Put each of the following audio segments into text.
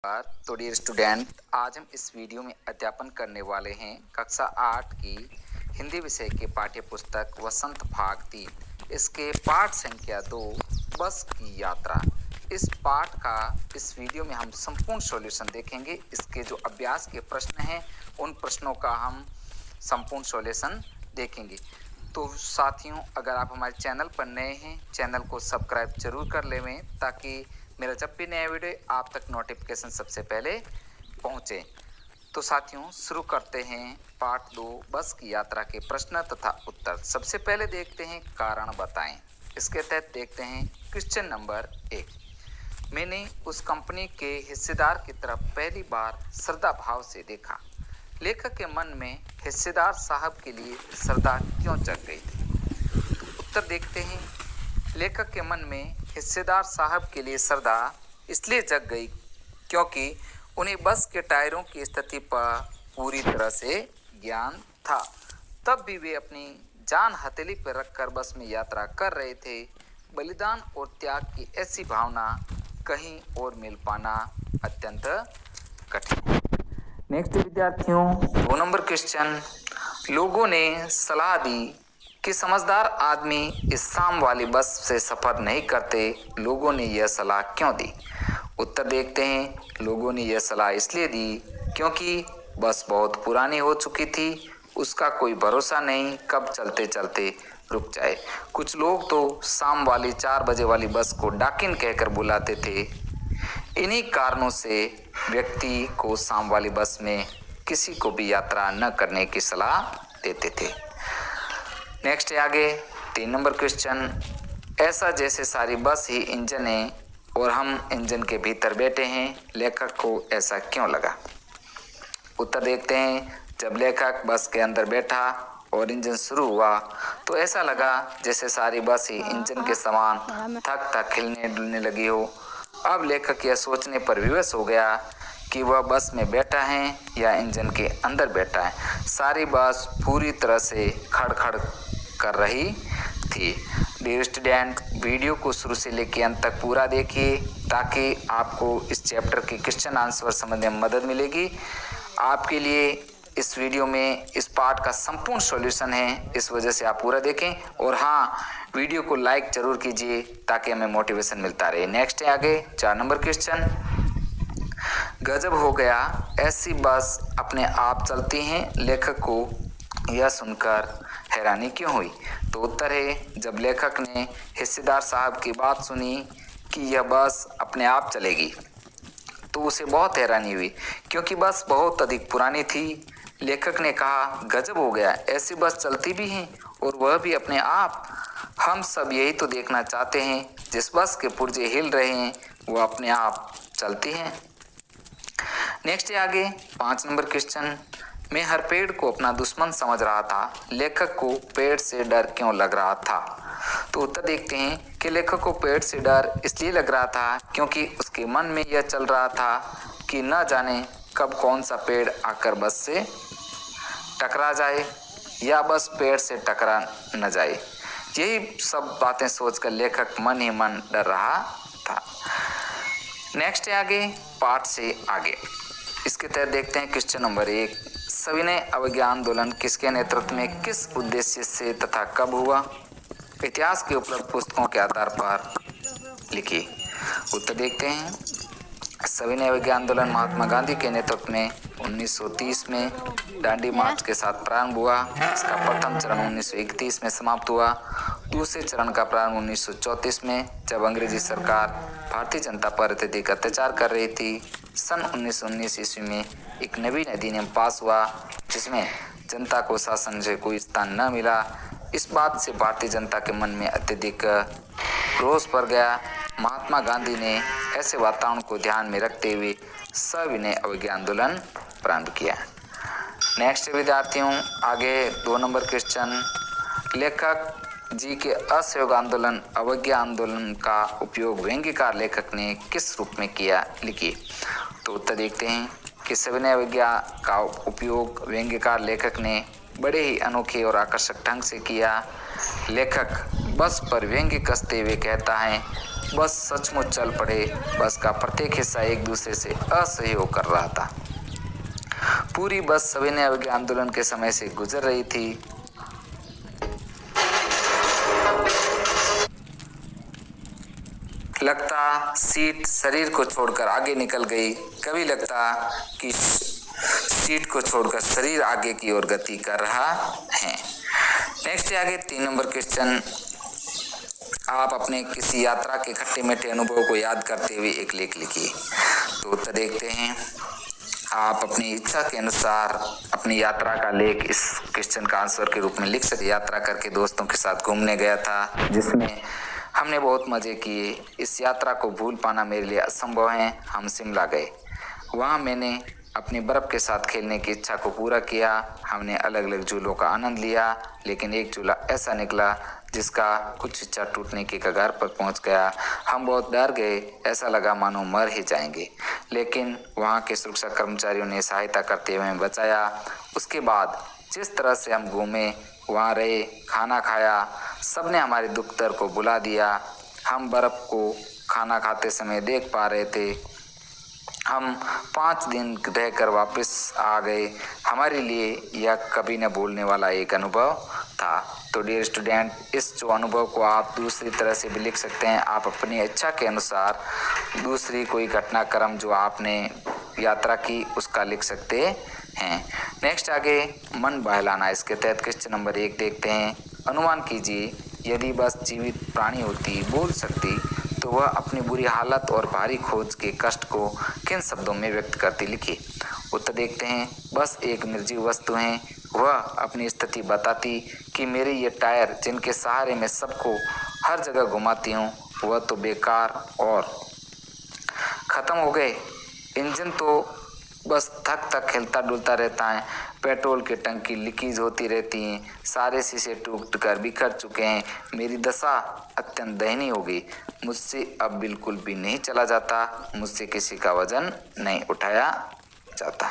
तो dear student, आज हम इस वीडियो में अध्यापन करने वाले हैं कक्षा 8 की हिंदी विषय के पाठ्य पुस्तक वसंत भाग 3 इसके पाठ संख्या 2 बस की यात्रा। इस पाठ का इस वीडियो में हम संपूर्ण सॉल्यूशन देखेंगे। इसके जो अभ्यास के प्रश्न हैं उन प्रश्नों का हम संपूर्ण सॉल्यूशन देखेंगे। तो साथियों, अगर आप हमारे चैनल पर नए हैं, चैनल को सब्सक्राइब जरूर कर लें ताकि मेरा जब भी नया वीडियो आप तक नोटिफिकेशन सबसे पहले पहुंचे। तो साथियों, शुरू करते हैं पार्ट 2 बस की यात्रा के प्रश्न तथा उत्तर। सबसे पहले देखते हैं कारण बताएं। इसके तहत देखते हैं क्वेश्चन नंबर 1। मैंने उस कंपनी के हिस्सेदार की तरफ पहली बार श्रद्धा भाव से देखा। लेखक के मन में हिस्सेदार साहब के लिए श्रद्धा क्यों जग गई थी? तो उत्तर देखते हैं। लेखक के मन में हिस्सेदार साहब के लिए श्रद्धा इसलिए जग गई क्योंकि उन्हें बस के टायरों की स्थिति पर पूरी तरह से ज्ञान था। तब भी वे अपनी जान हथेली पर रखकर बस में यात्रा कर रहे थे। बलिदान और त्याग की ऐसी भावना कहीं और मिल पाना अत्यंत कठिन है। नेक्स्ट विद्यार्थियों, 2 नंबर क्वेश्चन। लोगों ने सलाह दी कि समझदार आदमी इस शाम वाली बस से सफ़र नहीं करते। लोगों ने यह सलाह क्यों दी? उत्तर देखते हैं। लोगों ने यह सलाह इसलिए दी क्योंकि बस बहुत पुरानी हो चुकी थी, उसका कोई भरोसा नहीं कब चलते चलते रुक जाए। कुछ लोग तो शाम वाली 4 बजे वाली बस को डाकिन कहकर बुलाते थे। इन्हीं कारणों से व्यक्ति को शाम वाली बस में किसी को भी यात्रा न करने की सलाह देते थे। नेक्स्ट है आगे 3 नंबर क्वेश्चन। ऐसा जैसे सारी बस ही इंजन है और हम इंजन के भीतर बैठे हैं, लेखक को ऐसा क्यों लगा? उत्तर देखते हैं। जब लेखक बस के अंदर बैठा और इंजन शुरू हुआ तो ऐसा लगा जैसे सारी बस ही इंजन के समान थक थक हिलने डुलने लगी हो। अब लेखक यह सोचने पर विवश हो गया कि वह बस में बैठा है या इंजन के अंदर बैठा है। सारी बस पूरी तरह से खड़खड़ कर रही थी। डियर स्टूडेंट, वीडियो को शुरू से लेकर अंत तक पूरा देखिए ताकि आपको इस चैप्टर के क्वेश्चन आंसर समझने में मदद मिलेगी। आपके लिए इस वीडियो में इस पार्ट का संपूर्ण सॉल्यूशन है, इस वजह से आप पूरा देखें। और हाँ, वीडियो को लाइक जरूर कीजिए ताकि हमें मोटिवेशन मिलता रहे। नेक्स्ट है आगे 4 नंबर क्वेश्चन। गजब हो गया, ऐसी बस अपने आप चलती हैं। लेखक को यह सुनकर हैरानी क्यों हुई? तो उत्तर है, जब लेखक ने हिस्सेदार साहब की बात सुनी कि यह बस अपने आप चलेगी तो उसे बहुत हैरानी हुई क्योंकि बस बहुत अधिक पुरानी थी। लेखक ने कहा, गजब हो गया, ऐसी बस चलती भी हैं और वह भी अपने आप। हम सब यही तो देखना चाहते हैं, जिस बस के पुर्जे हिल रहे हैं वह अपने आप चलती हैं। नेक्स्ट है आगे 5 नंबर क्वेश्चन। मैं हर पेड़ को अपना दुश्मन समझ रहा था, लेखक को पेड़ से डर क्यों लग रहा था? तो उत्तर देखते हैं कि लेखक को पेड़ से डर इसलिए लग रहा था क्योंकि उसके मन में यह चल रहा था कि न जाने कब कौन सा पेड़ आकर बस से टकरा जाए या बस पेड़ से टकरा न जाए। यही सब बातें सोचकर लेखक मन ही मन डर रहा था। नेक्स्ट है आगे पाठ से आगे। इसके तहत देखते हैं क्वेश्चन नंबर 1। सविनय अवज्ञा आंदोलन किसके नेतृत्व में, किस उद्देश्य से तथा कब हुआ? इतिहास के उपलब्ध पुस्तकों के आधार पर लिखिए। उत्तर देखते हैं। सविनय अवज्ञा आंदोलन महात्मा गांधी के नेतृत्व में 1930 में दांडी मार्च के साथ प्रारंभ हुआ। इसका प्रथम चरण 1931 में समाप्त हुआ। दूसरे चरण का प्रारंभ 1934 में, जब अंग्रेजी सरकार भारतीय जनता पर अत्यधिक अत्याचार कर रही थी। सन 1919 ईस्वी में एक नवीन अधिनियम पास हुआ जिसमें जनता को शासन से कोई स्थान न मिला। इस बात से भारतीय जनता के मन में अत्यधिक रोष भर गया। महात्मा गांधी ने ऐसे वातावरण को ध्यान में रखते हुए सविनय अवज्ञा आंदोलन प्रारंभ किया। नेक्स्ट विद्यार्थियों, आगे 2 नंबर क्वेश्चन। लेखक जी के असहयोग आंदोलन अवज्ञा आंदोलन का उपयोग व्यंग्यकार लेखक ने किस रूप में किया? लिखिए। तो उत्तर देखते हैं कि सविनय अवज्ञा का उपयोग व्यंग्यकार लेखक ने बड़े ही अनोखे और आकर्षक ढंग से किया। लेखक बस पर व्यंग्य कसते हुए कहता है, बस सचमुच चल पड़े। बस का प्रत्येक हिस्सा एक दूसरे से असहयोग कर रहा था। पूरी बस सविनय अवज्ञा आंदोलन के समय से गुजर रही थी। लगता सीट शरीर को छोड़कर आगे निकल गई, कभी लगता कि सीट को छोड़कर शरीर आगे की ओर गति कर रहा है। नेक्स्ट है आगे 3 नंबर क्वेश्चन। आप अपने किसी यात्रा के खट्टे मीठे अनुभव को याद करते हुए एक लेख लिखिए। तो उत्तर देखते हैं। आप अपनी इच्छा के अनुसार अपनी यात्रा का लेख इस क्वेश्चन का आंसर के रूप में लिख सकते। यात्रा करके दोस्तों के साथ घूमने गया था, जिसमें हमने बहुत मजे किए। इस यात्रा को भूल पाना मेरे लिए असंभव है। हम शिमला गए, वहाँ मैंने अपनी बर्फ़ के साथ खेलने की इच्छा को पूरा किया। हमने अलग अलग झूलों का आनंद लिया, लेकिन एक झूला ऐसा निकला जिसका कुछ हिस्सा टूटने के कगार पर पहुंच गया। हम बहुत डर गए, ऐसा लगा मानो मर ही जाएंगे, लेकिन वहाँ के सुरक्षा कर्मचारियों ने सहायता करते हुए हमें बचाया। उसके बाद जिस तरह से हम घूमे, वहाँ रहे, खाना खाया, सबने हमारे दुख दर्द को भुला दिया। हम बर्फ़ को खाना खाते समय देख पा रहे थे। हम 5 दिन रहकर वापस आ गए। हमारे लिए यह कभी न भूलने वाला एक अनुभव था। तो डियर स्टूडेंट, इस जो अनुभव को आप दूसरी तरह से भी लिख सकते हैं। आप अपनी इच्छा के अनुसार दूसरी कोई घटनाक्रम जो आपने यात्रा की उसका लिख सकते हैं। नेक्स्ट आगे मन बहलाना, इसके तहत क्वेश्चन नंबर 1 देखते हैं। अनुमान कीजिए, यदि बस जीवित प्राणी होती, बोल सकती, तो वह अपनी बुरी हालत और भारी खोज के कष्ट को किन शब्दों में व्यक्त करती, लिखिए। उत्तर देखते हैं। बस एक निर्जीव वस्तु है। वह अपनी स्थिति बताती कि मेरे ये टायर जिनके सहारे मैं सबको हर जगह घुमाती हूँ, वह तो बेकार और ख़त्म हो गए। इंजन तो बस थक थक हिलता डुलता रहता है। पेट्रोल की टंकी लीकेज होती रहती हैं। सारे शीशे टूट कर बिखर चुके हैं। मेरी दशा अत्यंत दयनीय हो गई। मुझसे अब बिल्कुल भी नहीं चला जाता। मुझसे किसी का वजन नहीं उठाया जाता।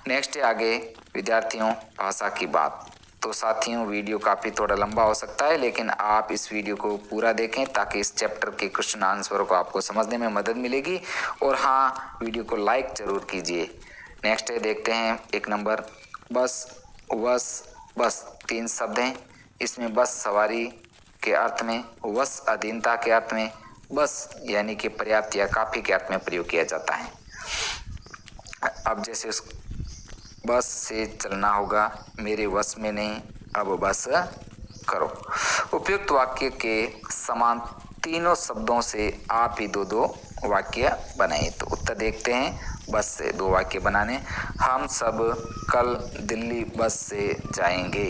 नेक्स्ट है आगे विद्यार्थियों भाषा की बात। तो साथियों, वीडियो काफ़ी थोड़ा लंबा हो सकता है, लेकिन आप इस वीडियो को पूरा देखें ताकि इस चैप्टर के क्वेश्चन आंसरों को आपको समझने में मदद मिलेगी। और हाँ, वीडियो को लाइक जरूर कीजिए। नेक्स्ट है देखते हैं 1 नंबर। बस, वस, बस 3 शब्द हैं। इसमें बस सवारी के अर्थ में, वस अधीनता के अर्थ में, बस यानी कि पर्याप्त या काफ़ी के अर्थ में प्रयोग किया जाता है। अब जैसे उस बस से चलना होगा, मेरे वश में नहीं, अब बस करो। उपयुक्त वाक्य के समान तीनों शब्दों से आप ही 2-2 वाक्य बनाइए। तो उत्तर देखते हैं। बस से 2 वाक्य बनाने। हम सब कल दिल्ली बस से जाएंगे,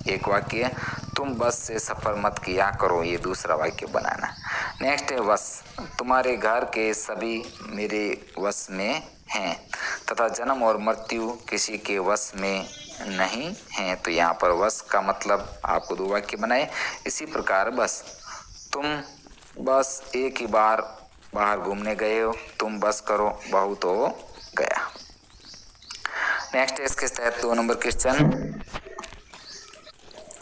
एक वाक्य। तुम बस से सफ़र मत किया करो, ये दूसरा वाक्य बनाना। नेक्स्ट है वश। तुम्हारे घर के सभी मेरे वश में हैं तथा जन्म और मृत्यु किसी के वश में नहीं है। तो यहाँ पर वश का मतलब आपको 2 वाक्य बनाए। इसी प्रकार बस, तुम बस एक ही बार बाहर घूमने गए हो, तुम बस करो, बहुत हो गया। नेक्स्ट है इसके तहत 2 नंबर क्वेश्चन।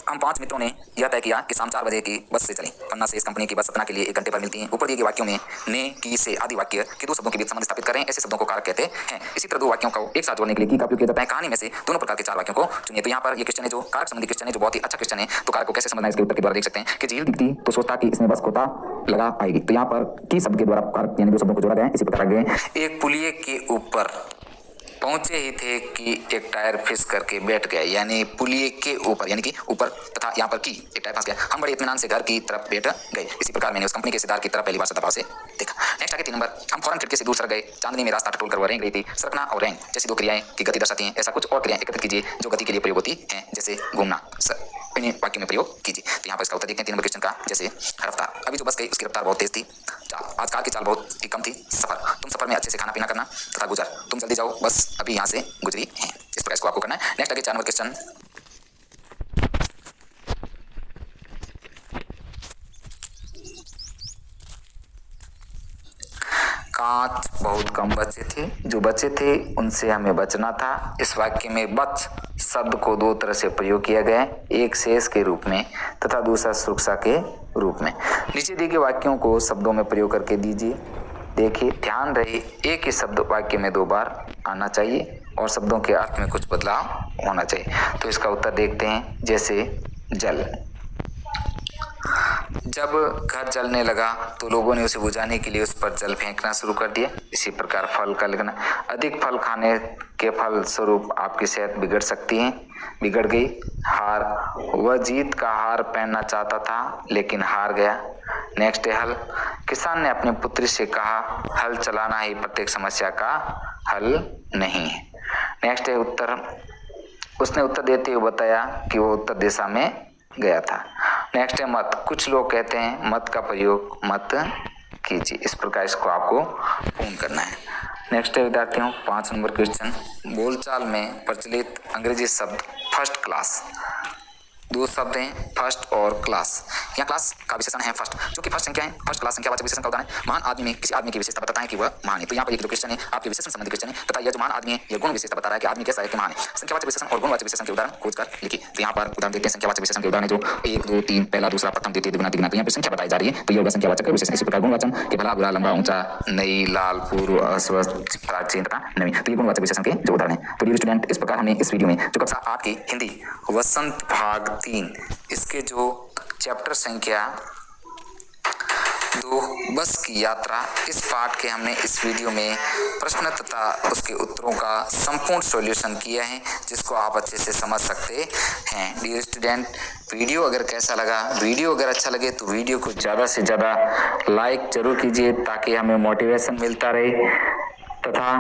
हम 5 मित्रों ने यह तय किया कि शाम 4 बजे की बस से चलें। पन्ना से इस कंपनी की बस सतना के लिए 1 घंटे पर मिलती है। ऊपर दिए गए वाक्यों में ने, की से आदि वाक्य के 2 शब्दों के बीच संबंध स्थापित करें। ऐसे शब्दों को कारक कहते हैं। इसी तरह 2 वाक्यों को एक साथ जोड़ने के लिए की का उपयोग किया जाता है। कहानी में से दोनों प्रकार के 4 वाक्यों को चुनिए। तो यहाँ पर ये क्वेश्चन है जो कारक संबंधी क्वेश्चन है, जो बहुत ही अच्छा क्वेश्चन है। तो कारक को कैसे समझना है इसके उत्तर के द्वारा देख सकते हैं कि झील दिखती तो सोचता कि इसमें बस खोता लगा पाएगी। तो यहाँ पर की शब्द के द्वारा कारक यानी 2 शब्दों को जोड़ा गया है। इसी प्रकार आगे एक पुलिये के ऊपर पहुंचे ही थे कि एक टायर फिस करके बैठ गया, यानी पुलिये के ऊपर यानी कि ऊपर तथा यहाँ पर की एक टायर फंस गया। हम बड़े इत्मीनान से घर की तरफ बैठ गए। इसी प्रकार मैंने उस कंपनी के सिद्धार्थ की तरफ पहली बार सदाभाव से देखा। नेक्स्ट आगे 3 नंबर। हम फौरन खिड़की से दूर सर गए। चांदनी में रास्ता टटोल कर वह रेंग रही थी। सरकना और रेंग जैसी 2 क्रियाएं की गति दर्शाती हैं। ऐसा कुछ और क्रियाएं एकत्रित कीजिए जो गति के लिए प्रयोग होती हैं, जैसे घूमना। इन्हें वाक्य में प्रयोग कीजिए। तो यहाँ पर इसका उत्तर देखते हैं 3 नंबर क्वेश्चन का। जैसे रफ्तार, अभी जो बस गई उसकी रफ्तार बहुत तेज थी। चाल, आज कार की चाल बहुत ही कम थी। सफर, तुम सफर में अच्छे से खाना पीना करना। तथा गुजर, तुम जल्दी जाओ, बस अभी यहाँ से गुजरी है। इस प्रकार इसको आपको करना है। नेक्स्ट आगे 4 नंबर क्वेश्चन। कांच बहुत कम बच्चे थे, जो बच्चे थे उनसे हमें बचना था। इस वाक्य में बच शब्द को दो तरह से प्रयोग किया गया है, एक शेष के रूप में तथा दूसरा सुरक्षा के रूप में। नीचे दिए गए वाक्यों को शब्दों में प्रयोग करके दीजिए। देखिए, ध्यान रहे एक ही शब्द वाक्य में 2 बार आना चाहिए और शब्दों के अर्थ में कुछ बदलाव होना चाहिए। तो इसका उत्तर देखते हैं। जैसे जल, जब घर जलने लगा तो लोगों ने उसे बुझाने के लिए उस पर जल फेंकना शुरू कर दिया। इसी प्रकार फल का लिखना, अधिक फल खाने के फल स्वरूप आपकी सेहत बिगड़ सकती है, बिगड़ गई। हार, वह जीत का हार पहनना चाहता था लेकिन हार गया। नेक्स्ट है हल, किसान ने अपनी पुत्री से कहा हल चलाना ही प्रत्येक समस्या का हल नहीं है। नेक्स्ट है उत्तर, उसने उत्तर देते हुए बताया कि वो उत्तर दिशा में गया था। नेक्स्ट है मत, कुछ लोग कहते हैं मत का प्रयोग मत कीजिए। इस प्रकार इसको आपको पूर्ण करना है। नेक्स्ट है विद्यार्थियों 5 नंबर क्वेश्चन, बोलचाल में प्रचलित अंग्रेजी शब्द फर्स्ट क्लास। 2 शब्द हैं, फर्स्ट और क्लास। यहाँ क्लास का विशेषण है फर्स्ट, जो कि फर्स्ट संख्या है। फर्स्ट क्लास संख्यावाचक विशेषण का उदाहरण है। महान आदमी में किसी आदमी की विशेषता बताता है कि वह महान है। तो यहाँ पर एक जो क्वेश्चन है आपके विशेषण संबंधी क्वेश्चन है तथा यह जो महान आदमी है यह गुण विशेषता बता रहा है कि आदमी कैसा है कि महान है। संख्यावाचक विशेषण और गुणवाचक विशेषण के उदाहरण खोज कर लिखिए। तो यहाँ पर उदाहरण देखते हैं। संख्यावाचक विशेषण के उदाहरण जो 1, 2, 3, पहला, दूसरा, प्रथम, द्वितीय, द्विगुना, तिगुना। तो यहाँ पर संख्या बताई जा रही है तो यह होगा संख्यावाचक विशेषण। इसी प्रकार गुणवाचन के भला, बुरा, लंबा, ऊंचा, नई, लाल, पूर्व, अस्वस्थ, प्राचीन तथा नवीन। तो ये गुणवाचक विशेषण के जो उदाहरण है। तो डियर स्टूडेंट, इस प्रकार हमने इस वीडियो में जो कक्षा 8 की हिंदी वसंत भाग 3 इसके जो चैप्टर संख्या 2 बस की यात्रा, इस पाठ के हमने इस वीडियो में प्रश्न तथा उसके उत्तरों का संपूर्ण सॉल्यूशन किया है, जिसको आप अच्छे से समझ सकते हैं। डियर स्टूडेंट, वीडियो अगर कैसा लगा, वीडियो अगर अच्छा लगे तो वीडियो को ज़्यादा से ज़्यादा लाइक जरूर कीजिए ताकि हमें मोटिवेशन मिलता रहे। तथा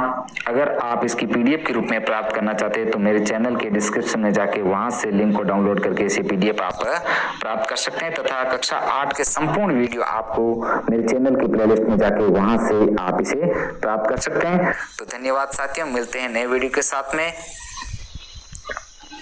अगर आप इसकी पीडीएफ के रूप में प्राप्त करना चाहते हैं तो मेरे चैनल के डिस्क्रिप्शन में जाके वहां से लिंक को डाउनलोड करके इसे पीडीएफ आप प्राप्त कर सकते हैं। तथा कक्षा 8 के संपूर्ण वीडियो आपको मेरे चैनल की प्लेलिस्ट में जाके वहां से आप इसे प्राप्त कर सकते हैं। तो धन्यवाद साथियों, मिलते हैं नए वीडियो के साथ में।